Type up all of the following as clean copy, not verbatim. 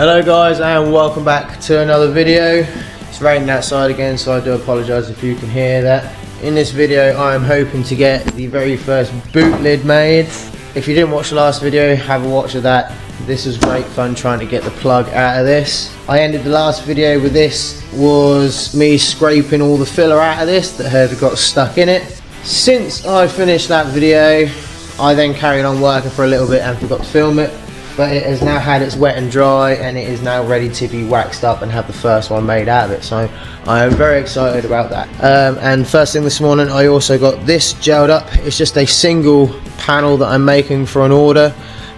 Hello guys, and welcome back to another video. It's raining outside again, so I do apologise if you can hear that. In this video I am hoping to get the very first boot lid made. If you didn't watch the last video, have a watch of that. This was great fun trying to get the plug out of this. I ended the last video with this was me scraping all the filler out of this that had got stuck in it. Since I finished that video, I then carried on working for a little bit and forgot to film it. But it has now had its wet and dry, and it is now ready to be waxed up and have the first one made out of it. So I am very excited about that. And first thing this morning, I also got this gelled up. It's just a single panel that I'm making for an order.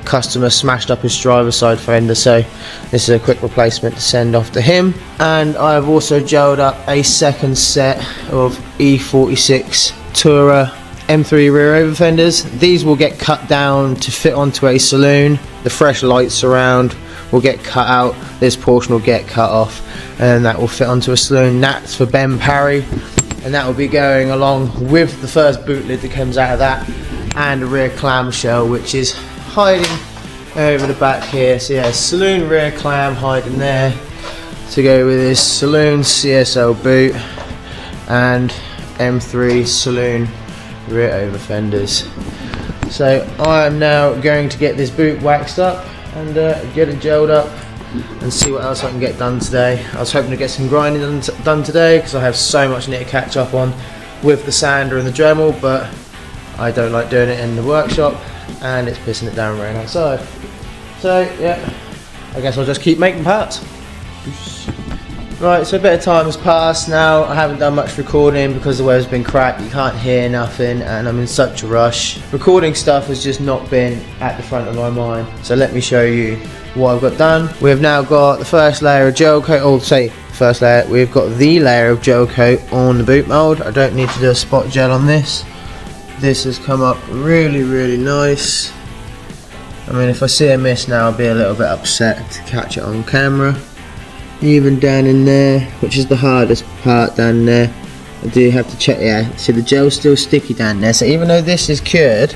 Customer smashed up his driver's side fender, so this is a quick replacement to send off to him. And I have also gelled up a second set of E46 Tourer M3 rear over fenders. These will get cut down to fit onto a saloon. The fresh lights around will get cut out, this portion will get cut off, and that will fit onto a saloon. That's for Ben Parry, and that will be going along with the first boot lid that comes out of that, and a rear clamshell which is hiding over the back here. So yeah, saloon rear clam hiding there to go with this saloon CSL boot and M3 saloon rear over fenders. So I am now going to get this boot waxed up and get it gelled up and see what else I can get done today. I was hoping to get some grinding done today because I have so much need to catch up on with the sander and the Dremel, but I don't like doing it in the workshop and it's pissing it down rain outside. So yeah, I guess I'll just keep making parts. Right, so a bit of time has passed now. I haven't done much recording because the weather's been crap, you can't hear nothing, and I'm in such a rush. Recording stuff has just not been at the front of my mind. So let me show you what I've got done. We've now got the first layer of gel coat, or say first layer, we've got the layer of gel coat on the boot mould. I don't need to do a spot gel on this. This has come up really nice. I mean, if I see a miss now, I'll be a little bit upset to catch it on camera. Even down in there, which is the hardest part down there, I do have to check. Yeah, see the gel's still sticky down there, so even though this is cured,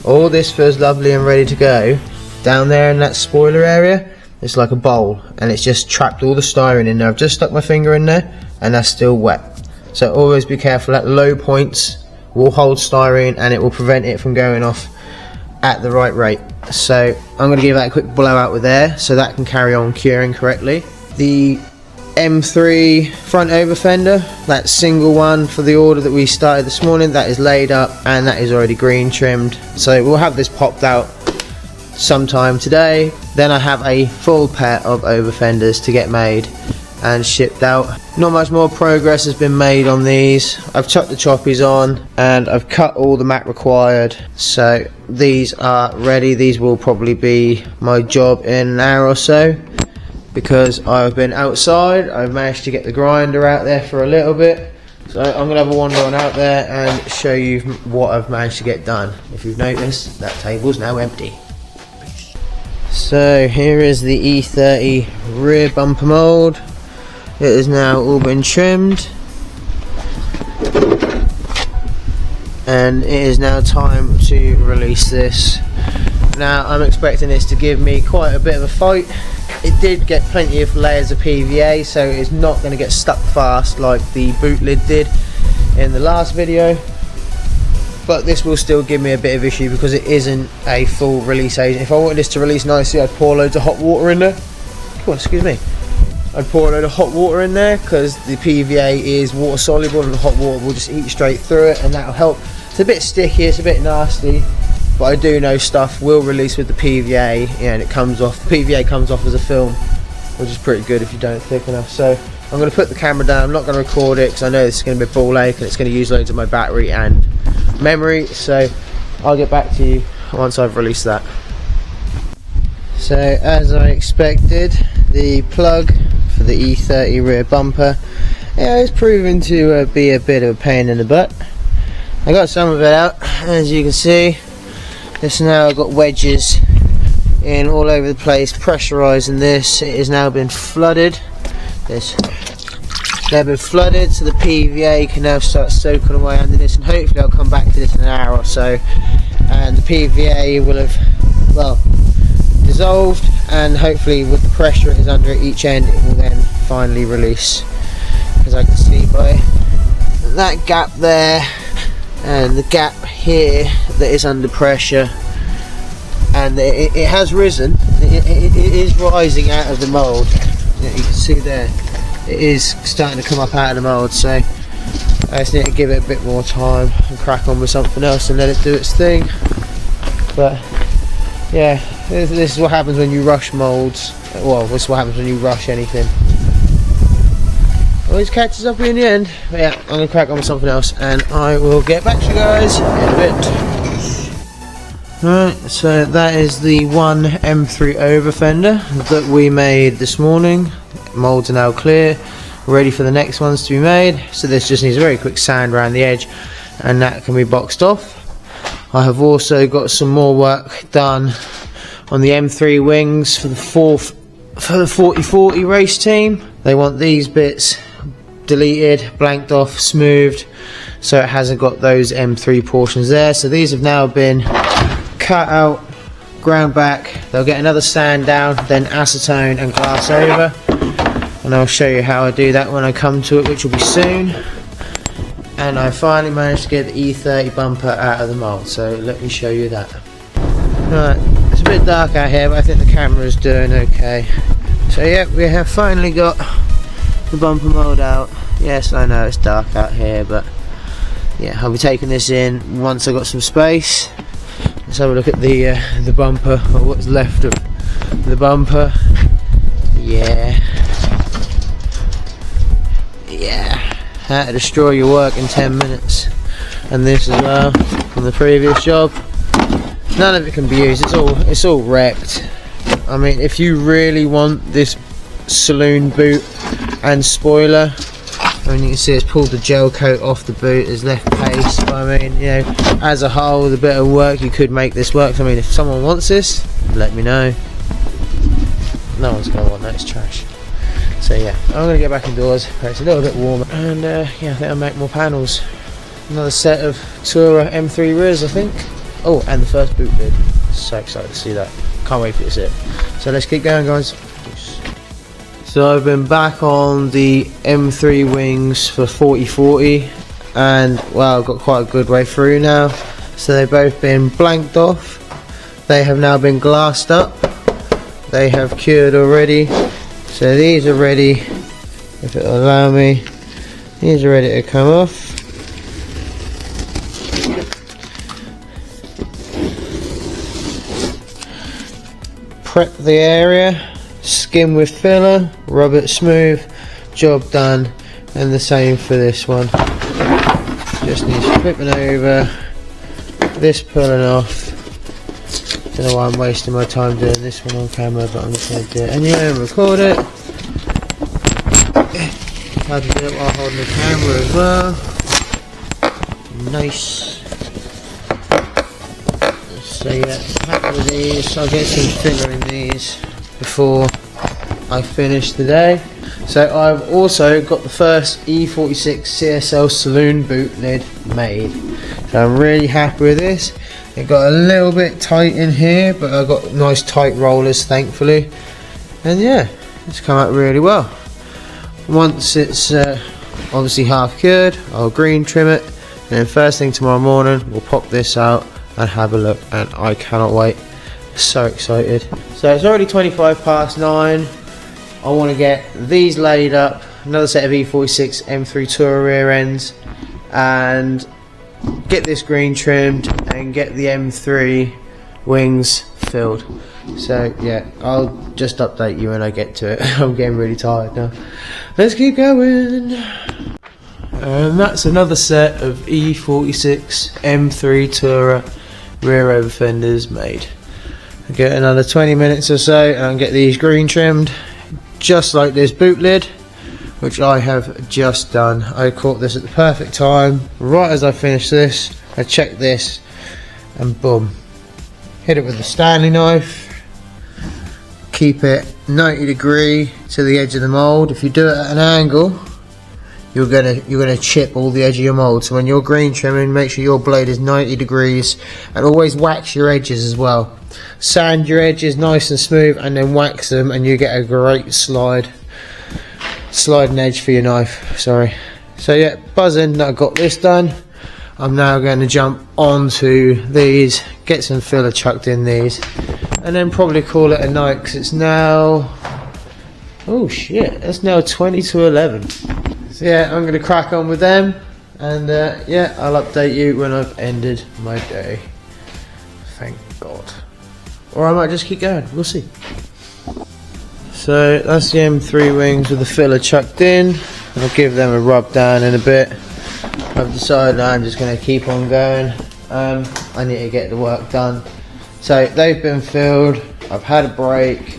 all this feels lovely and ready to go. Down there in that spoiler area, it's like a bowl and it's just trapped all the styrene in there. I've just stuck my finger in there and that's still wet, so always be careful. At low points will hold styrene and it will prevent it from going off at the right rate. So I'm going to give that a quick blowout with air so that can carry on curing correctly. The M3 front over fender, that single one for the order that we started this morning, that is laid up and that is already green trimmed, so we'll have this popped out sometime today. Then I have a full pair of over fenders to get made and shipped out. Not much more progress has been made on these. I've chucked the choppies on and I've cut all the mat required, so these are ready. These will probably be my job in an hour or so, because I've been outside. I've managed to get the grinder out there for a little bit, so I'm going to have a wander on out there and show you what I've managed to get done. If you've noticed, that table's now empty. So here is the E30 rear bumper mould. It has now all been trimmed and it is now time to release this. Now I'm expecting this to give me quite a bit of a fight. It did get plenty of layers of PVA, so it's not going to get stuck fast like the boot lid did in the last video, but this will still give me a bit of issue because it isn't a full release agent. If I wanted this to release nicely, I'd pour loads of hot water in there. Come on, excuse me. I'd pour a load of hot water in there because the PVA is water soluble and the hot water will just eat straight through it, and that'll help. It's a bit sticky, it's a bit nasty, but I do know stuff will release with the PVA, and it comes off. The PVA comes off as a film, which is pretty good if you don't thick enough. So I'm going to put the camera down. I'm not going to record it because I know this is going to be a ball ache and it's going to use loads of my battery and memory, so I'll get back to you once I've released that. So as I expected, the plug for the E30 rear bumper, yeah, it's proven to be a bit of a pain in the butt. I got some of it out, as you can see. This now got wedges in all over the place, pressurising this. It has now been flooded. They've been flooded, so the PVA can now start soaking away under this, and hopefully I'll come back to this in an hour or so, and the PVA will have, well, dissolved, and hopefully with the pressure it is under at each end, it will then finally release, as I can see by that gap there and the gap here that is under pressure. And it has risen, it is rising out of the mould. Yeah, you can see there, it is starting to come up out of the mould, so I just need to give it a bit more time and crack on with something else and let it do its thing. But yeah, this is what happens when you rush moulds. Well, this is what happens when you rush anything. Always catches up in the end. But yeah, I'm going to crack on with something else and I will get back to you guys in a bit. Right, so that is the one M3 overfender that we made this morning. Moulds are now clear, ready for the next ones to be made. So this just needs a very quick sand around the edge and that can be boxed off. I have also got some more work done on the M3 wings for the 4040 race team. They want these bits deleted, blanked off, smoothed, so it hasn't got those M3 portions there. So these have now been cut out, ground back. They'll get another sand down, then acetone and glass over, and I'll show you how I do that when I come to it, which will be soon. And I finally managed to get the E30 bumper out of the mould, so let me show you that. Right, it's a bit dark out here, but I think the camera is doing okay. So yeah, we have finally got the bumper mould out. Yes, I know it's dark out here, but yeah, I'll be taking this in once I've got some space. Let's have a look at the bumper, or what's left of the bumper. Yeah, how to destroy your work in 10 minutes. And this as well from the previous job. None of it can be used. It's all wrecked. I mean, if you really want this saloon boot and spoiler, I mean, you can see it's pulled the gel coat off the boot, there's left paste. But I mean, you know, as a whole, with a bit of work, you could make this work. I mean, if someone wants this, let me know. No one's going to want that, it's trash. So yeah, I'm going to get back indoors where it's a little bit warmer, and yeah, I think I'll make more panels. Another set of Tourer M3 rears, I think. Oh, and the first boot lid. So excited to see that. Can't wait for you to see it. So let's keep going, guys. So I've been back on the M3 wings for 4040, and well, I've got quite a good way through now. So they've both been blanked off. They have now been glassed up. They have cured already. So these are ready, if it'll allow me. These are ready to come off. Prep the area, skim with filler, rub it smooth, job done. And the same for this one. Just needs flipping over, this pulling off. Don't know why I'm wasting my time doing this one on camera, but I'm just going to do it anyway and record it. How to do it while holding the camera as well. Nice. So yeah, happy with these. I'll get some filler in these before I finish the day. So I've also got the first E46 CSL Saloon boot lid made. So I'm really happy with this. It got a little bit tight in here, but I've got nice tight rollers, thankfully. And yeah, it's come out really well. Once it's obviously half cured, I'll green trim it, and then first thing tomorrow morning we'll pop this out and have a look, and I cannot wait. So excited. So it's already 9:25. I want to get these laid up, another set of E46 M3 Tourer rear ends, and get this green trimmed and get the M3 wings filled. So yeah, I'll just update you when I get to it. I'm getting really tired now. Let's keep going. And that's another set of E46 M3 Tourer rear over fenders made. I'll get another 20 minutes or so and I'll get these green trimmed, just like this boot lid, which I have just done. I caught this at the perfect time. Right as I finished this, I checked this, and boom, hit it with the Stanley knife. Keep it 90 degree to the edge of the mould. If you do it at an angle, you're gonna chip all the edge of your mold. So when you're green trimming, make sure your blade is 90 degrees, and always wax your edges as well. Sand your edges nice and smooth, and then wax them, and you get a great sliding edge for your knife. Sorry. So yeah, buzzing that I got this done. I'm now going to jump onto these, get some filler chucked in these, and then probably call it a night, because it's now, oh shit, it's now 20 to 11. So yeah, I'm going to crack on with them, and yeah, I'll update you when I've ended my day. Thank God. Or I might just keep going, we'll see. So that's the M3 wings with the filler chucked in. I'll give them a rub down in a bit. I've decided I'm just going to keep on going. I need to get the work done. So they've been filled, I've had a break.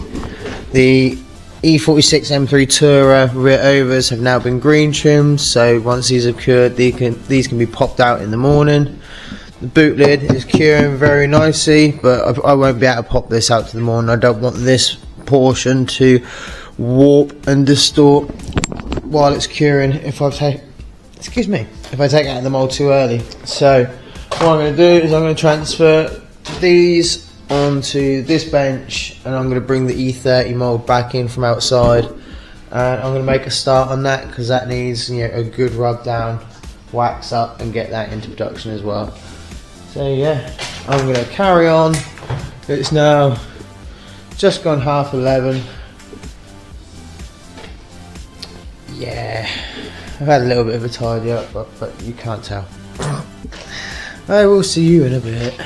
The E46 M3 Tourer rear overs have now been green trimmed, so once these are cured, these can be popped out in the morning. The boot lid is curing very nicely, but I won't be able to pop this out to the morning. I don't want this portion to warp and distort while it's curing if I take it out of the mold too early. So what I'm going to do is I'm going to transfer these onto this bench, and I'm going to bring the E30 mold back in from outside, and I'm going to make a start on that because that needs, you know, a good rub down, wax up, and get that into production as well. So yeah, I'm going to carry on. It's now just gone 11:30. Yeah, I've had a little bit of a tidy up, but you can't tell. I will see you in a bit.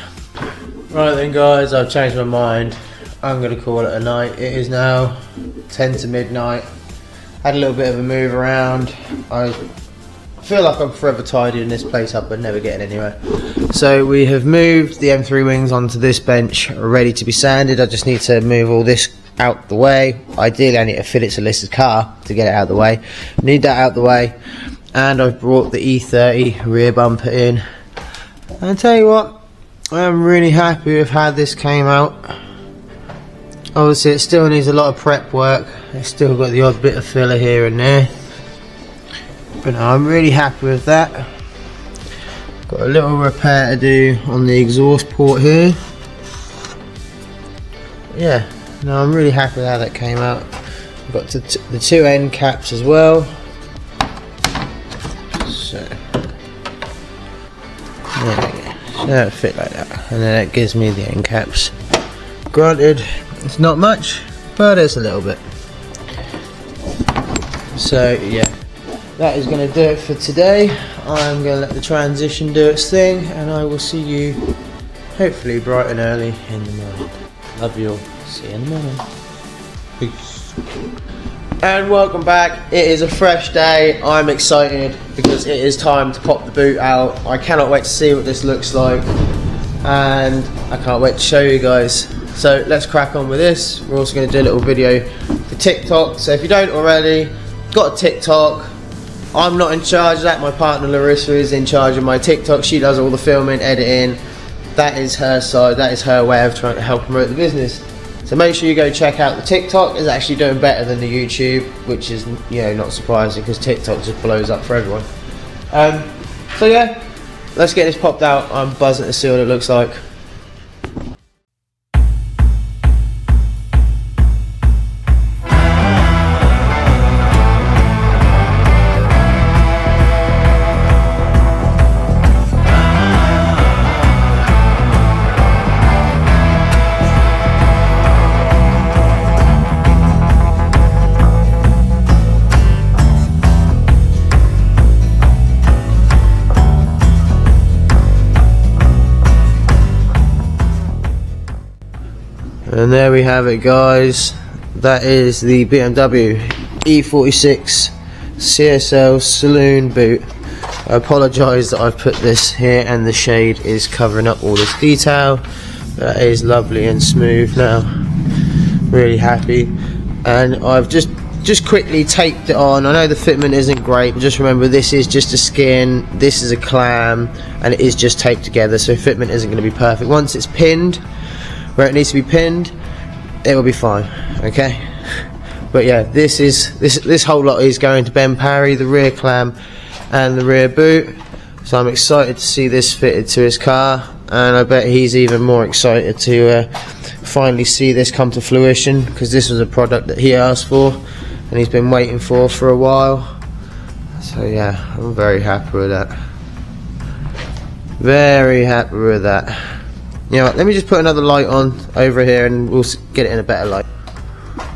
Right then guys, I've changed my mind. I'm going to call it a night. It is now 10 to midnight. Had a little bit of a move around. I feel like I'm forever tidying this place up but never getting anywhere. So we have moved the M3 wings onto this bench, ready to be sanded. I just need to move all this out the way. Ideally I need to fit it to Liz's car to get it out of the way. Need that out the way. And I've brought the E30 rear bumper in. And I tell you what, I'm really happy with how this came out. Obviously it still needs a lot of prep work. It's still got the odd bit of filler here and there, but no, I'm really happy with that. Got a little repair to do on the exhaust port here. Yeah, no, I'm really happy with how that came out. Got the two end caps as well. So there we go. So that'll fit like that, and then it gives me the end caps. Granted, it's not much, but it's a little bit. So yeah, that is going to do it for today. I'm going to let the transition do its thing, and I will see you hopefully bright and early in the morning. Love you all. See you in the morning. Peace. And welcome back. It is a fresh day. I'm excited because it is time to pop the boot out. I cannot wait to see what this looks like, and I can't wait to show you guys. So let's crack on with this. We're also going to do a little video for TikTok. So if you don't already, got a TikTok. I'm not in charge of that. My partner Larissa is in charge of my TikTok. She does all the filming, editing. That is her side. That is her way of trying to help promote the business. So make sure you go check out the TikTok. It's actually doing better than the YouTube, which is, you know, not surprising because TikTok just blows up for everyone. So yeah, let's get this popped out. I'm buzzing to see what it looks like. And there we have it, guys. That is the BMW E46 CSL Saloon boot. I apologise that I've put this here and the shade is covering up all this detail. That is lovely and smooth now. Really happy. And I've just quickly taped it on. I know the fitment isn't great, but just remember this is just a skin, this is a clam, and it is just taped together, so fitment isn't going to be perfect. Once it's pinned where it needs to be pinned, it will be fine, okay? But yeah, this whole lot is going to Ben Parry, the rear clam and the rear boot. So I'm excited to see this fitted to his car, and I bet he's even more excited to finally see this come to fruition, because this was a product that he asked for and he's been waiting for a while. So yeah, I'm very happy with that. Very happy with that. You know what, let me just put another light on over here and we'll get it in a better light.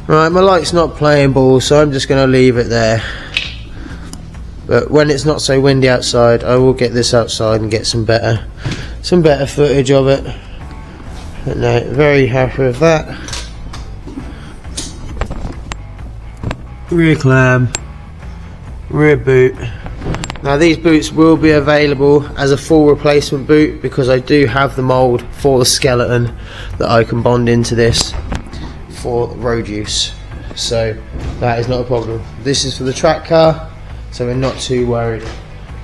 Right, my light's not playing ball, so I'm just going to leave it there. But when it's not so windy outside, I will get this outside and get some better footage of it. But no, very happy with that. Rear clam, rear boot. Now these boots will be available as a full replacement boot, because I do have the mould for the skeleton that I can bond into this for road use. So that is not a problem. This is for the track car, so we're not too worried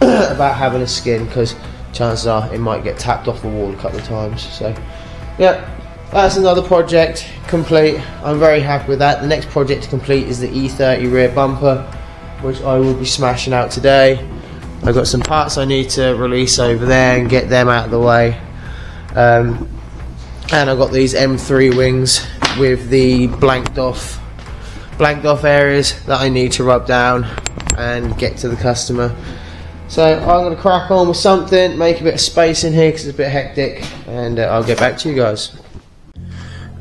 about having a skin, because chances are it might get tapped off the wall a couple of times. So yeah, that's another project complete. I'm very happy with that. The next project to complete is the E30 rear bumper, which I will be smashing out today. I've got some parts I need to release over there and get them out of the way, and I've got these M3 wings with the blanked off areas that I need to rub down and get to the customer. So I'm going to crack on with something, make a bit of space in here because it's a bit hectic, and I'll get back to you guys.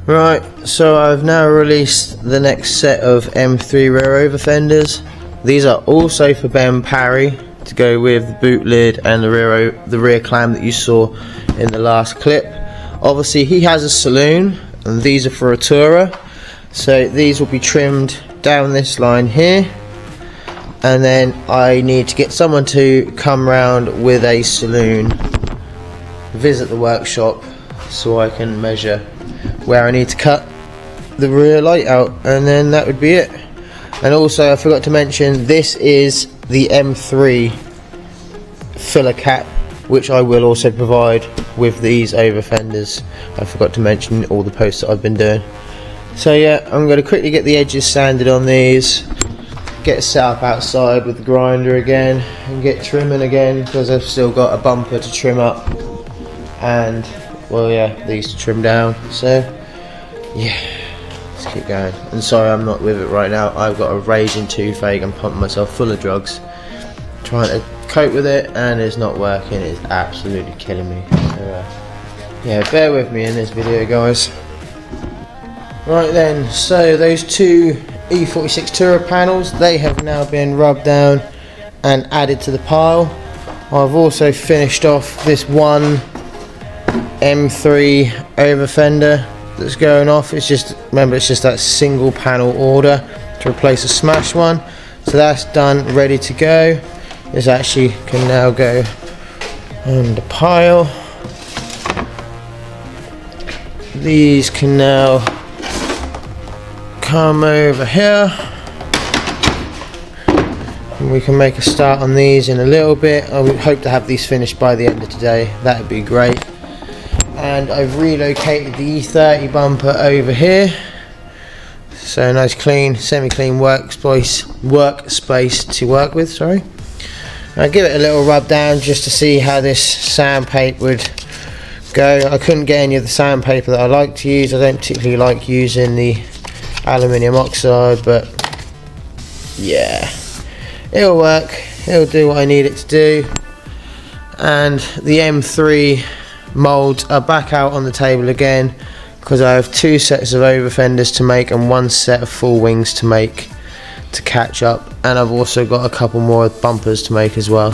Right, so I've now released the next set of M3 rear over fenders. These are also for Ben Parry, to go with the boot lid and the rear clam that you saw in the last clip. Obviously he has a Saloon, and these are for a Tourer, so these will be trimmed down this line here, and then I need to get someone to come round with a Saloon, visit the workshop, so I can measure where I need to cut the rear light out, and then that would be it. And also I forgot to mention, this is the M3 filler cap, which I will also provide with these over fenders. I forgot to mention all the posts that I've been doing. So yeah, I'm going to quickly get the edges sanded on these, get set up outside with the grinder again, and get trimming again, because I've still got a bumper to trim up and, well yeah, these to trim down. So yeah, let's keep going. And sorry I'm not with it right now, I've got a raging toothache. I'm pumping myself full of drugs trying to cope with it, and it's not working. It's absolutely killing me. So yeah, bear with me in this video, guys. Right then, so those two E46 Tourer panels, they have now been rubbed down and added to the pile. I've also finished off this one M3 over fender that's going off. It's just, remember, it's just that single panel order to replace a smash one. So that's done, ready to go. This actually can now go on the pile. These can now come over here, and we can make a start on these in a little bit. I would hope to have these finished by the end of today. That would be great. And I've relocated the E30 bumper over here, so nice clean, semi-clean workspace to work with. Sorry. I'll give it a little rub down just to see how this sandpaper would go. I couldn't get any of the sandpaper that I like to use. I don't particularly like using the aluminium oxide, but yeah, it'll work. It'll do what I need it to do. And the M3 molds are back out on the table again, because I have two sets of over fenders to make and one set of full wings to make to catch up, and I've also got a couple more bumpers to make as well.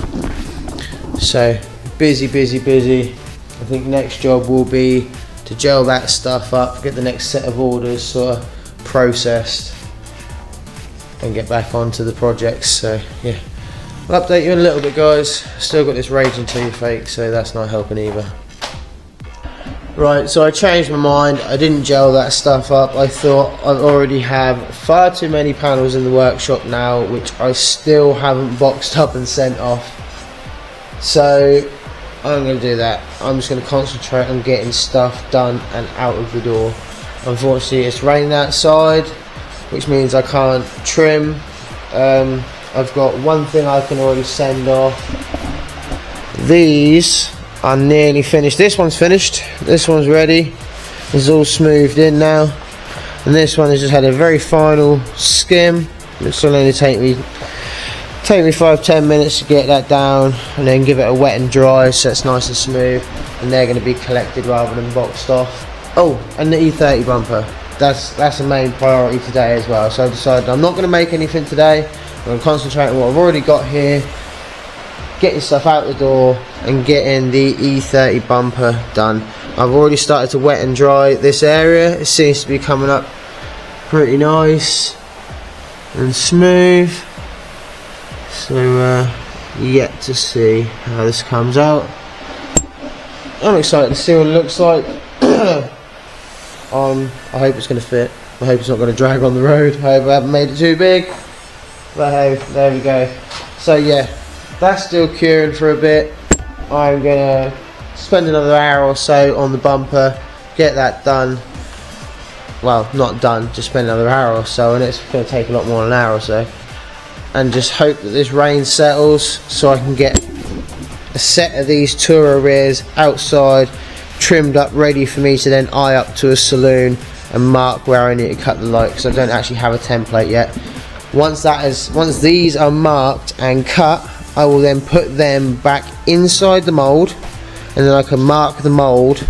So busy. I think next job will be to gel that stuff up, get the next set of orders sort of processed, and get back onto the projects. So yeah, I'll update you in a little bit, guys. Still got this raging toothache, so that's not helping either. Right, so I changed my mind. I didn't gel that stuff up. I thought I already have far too many panels in the workshop now, which I still haven't boxed up and sent off. So I'm going to do that. I'm just going to concentrate on getting stuff done and out of the door. Unfortunately, it's raining outside, which means I can't trim. I've got one thing I can already send off. These are nearly finished. This one's finished, this one's ready, it's all smoothed in now, and this one has just had a very final skim, which will only take me 5-10 minutes to get that down, and then give it a wet and dry so it's nice and smooth, and they're going to be collected rather than boxed off. Oh, and the E30 bumper, that's the main priority today as well. So I've decided I'm not going to make anything today. I'm going to concentrate on what I've already got here, getting stuff out the door and getting the E30 bumper done. I've already started to wet and dry this area. It seems to be coming up pretty nice and smooth. So yet to see how this comes out. I'm excited to see what it looks like. I hope it's going to fit. I hope it's not going to drag on the road. I hope I haven't made it too big. But hey, there we go. So yeah, that's still curing for a bit. I'm going to spend another hour or so on the bumper, get that done. Well, not done, just spend another hour or so, and it's going to take a lot more than an hour or so. And just hope that this rain settles so I can get a set of these Tourer rears outside, trimmed up, ready for me to then eye up to a saloon and mark where I need to cut the light, because I don't actually have a template yet. Once these are marked and cut, I will then put them back inside the mould, and then I can mark the mould,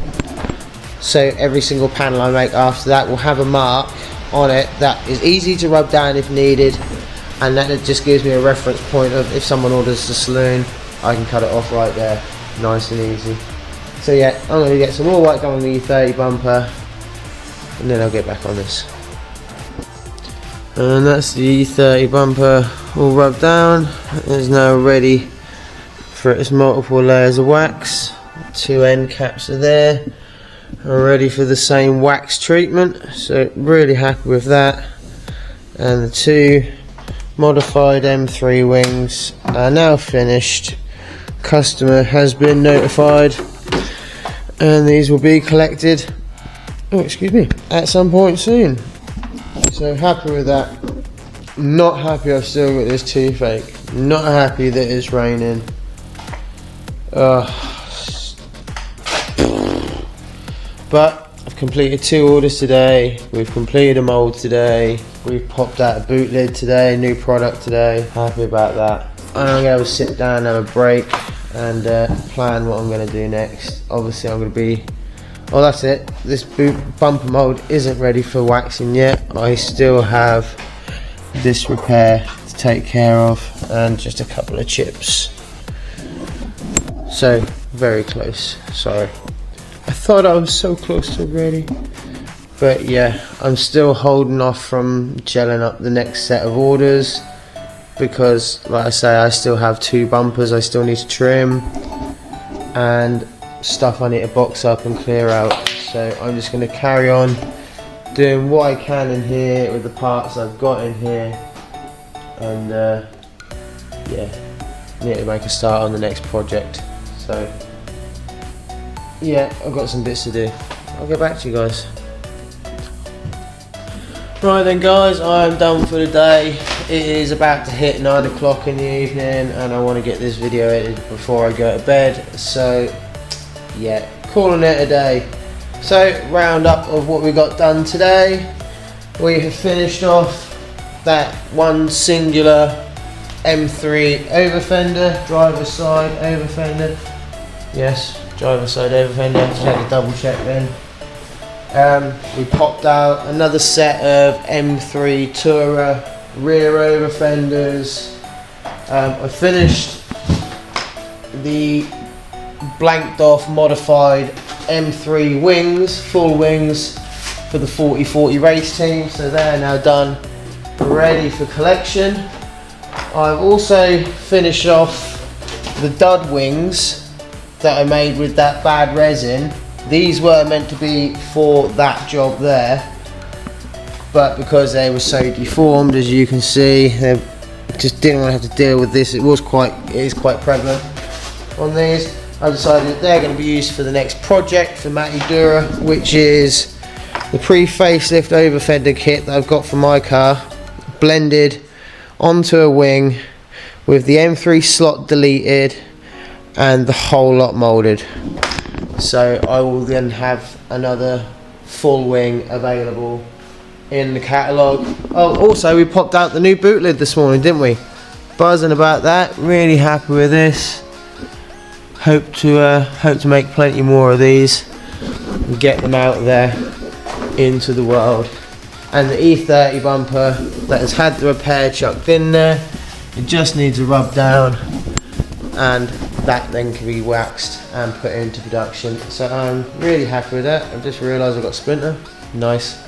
so every single panel I make after that will have a mark on it that is easy to rub down if needed, and that it just gives me a reference point of if someone orders the saloon, I can cut it off right there, nice and easy. So yeah, I'm going to get some more white done on the E30 bumper, and then I'll get back on this. And that's the E30 bumper all rubbed down. It's now ready for its multiple layers of wax. 2 end caps are there, are ready for the same wax treatment, so really happy with that. And the 2 modified M3 wings are now finished. Customer has been notified, and these will be collected, oh excuse me, at some point soon. So happy with that. Not happy I've still got this toothache. Not happy that it's raining. But I've completed 2 orders today. We've completed a mould today. We've popped out a boot lid today, new product today. Happy about that. And I'm going to sit down and have a break and plan what I'm going to do next. Obviously I'm going to be... Oh, that's it. This boot bumper mould isn't ready for waxing yet. I still have this repair to take care of and just a couple of chips. So, very close. Sorry. I thought I was so close to ready. But yeah, I'm still holding off from gelling up the next set of orders, because, like I say, I still have 2 bumpers I still need to trim, and stuff I need to box up and clear out. So I'm just going to carry on doing what I can in here with the parts I've got in here, and yeah, need to make a start on the next project. So yeah, I've got some bits to do. I'll get back to you guys. Right then guys, I'm done for the day. It is about to hit 9 o'clock in the evening, and I want to get this video edited before I go to bed. So yeah, calling it a day. So, round up of what we got done today. We have finished off that one singular M3 overfender, driver's side overfender. Yes, driver's side overfender. Just had to double check then. We popped out another set of M3 Tourer rear overfenders. I finished the blanked off modified M3 wings, full wings for the 40/40 race team, so they're now done, ready for collection. I've also finished off the dud wings that I made with that bad resin. These were meant to be for that job there, but because they were so deformed, as you can see, they just didn't want to have to deal with this. It is quite prevalent on these. I decided that they're going to be used for the next project for Matty Dura, which is the pre-facelift overfender kit that I've got for my car, blended onto a wing with the M3 slot deleted and the whole lot moulded. So I will then have another full wing available in the catalogue. Oh, also we popped out the new boot lid this morning, didn't we? Buzzing about that, really happy with this. Hope to make plenty more of these and get them out there into the world. And the E30 bumper that has had the repair chucked in there, it just needs a rub down, and that then can be waxed and put into production. So I'm really happy with that. I've just realised I've got a splinter. Nice.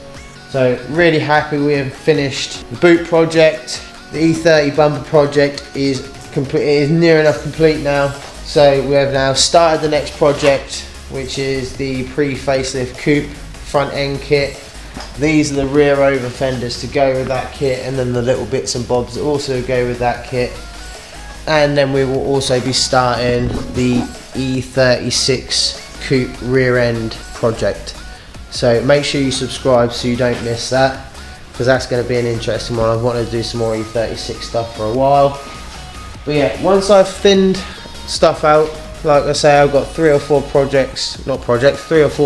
So really happy we have finished the boot project. The E30 bumper project is complete. It is near enough complete now. So we have now started the next project, which is the pre-facelift coupe front end kit. These are the rear over fenders to go with that kit, and then the little bits and bobs that also go with that kit. And then we will also be starting the E46 coupe rear end project. So make sure you subscribe so you don't miss that, because that's going to be an interesting one. I've wanted to do some more E36 stuff for a while. But yeah, once I've thinned stuff out, like I say, I've got 3 or 4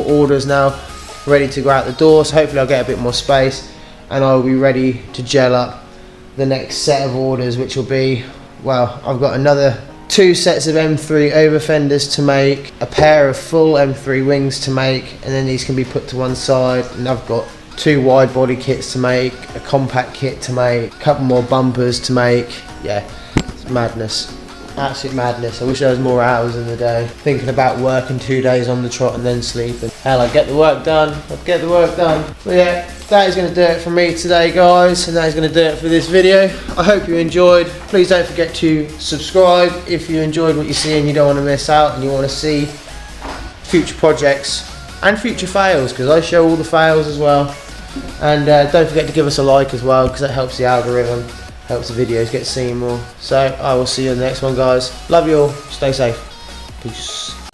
orders now ready to go out the door. So hopefully I'll get a bit more space and I'll be ready to gel up the next set of orders, which will be, well, I've got another 2 sets of M3 over fenders to make, a pair of full M3 wings to make, and then these can be put to one side. And I've got 2 wide body kits to make, a compact kit to make, a couple more bumpers to make. Yeah, it's madness. Absolute madness. I wish there was more hours in the day. Thinking about working 2 days on the trot and then sleeping. Hell, I'd get the work done. I'd get the work done. But yeah, that is going to do it for me today, guys. And that is going to do it for this video. I hope you enjoyed. Please don't forget to subscribe if you enjoyed what you see and you don't want to miss out and you want to see future projects and future fails, because I show all the fails as well. And don't forget to give us a like as well, because that helps the algorithm. Helps the videos get seen more. So I will see you in the next one, guys. Love you all. Stay safe. Peace.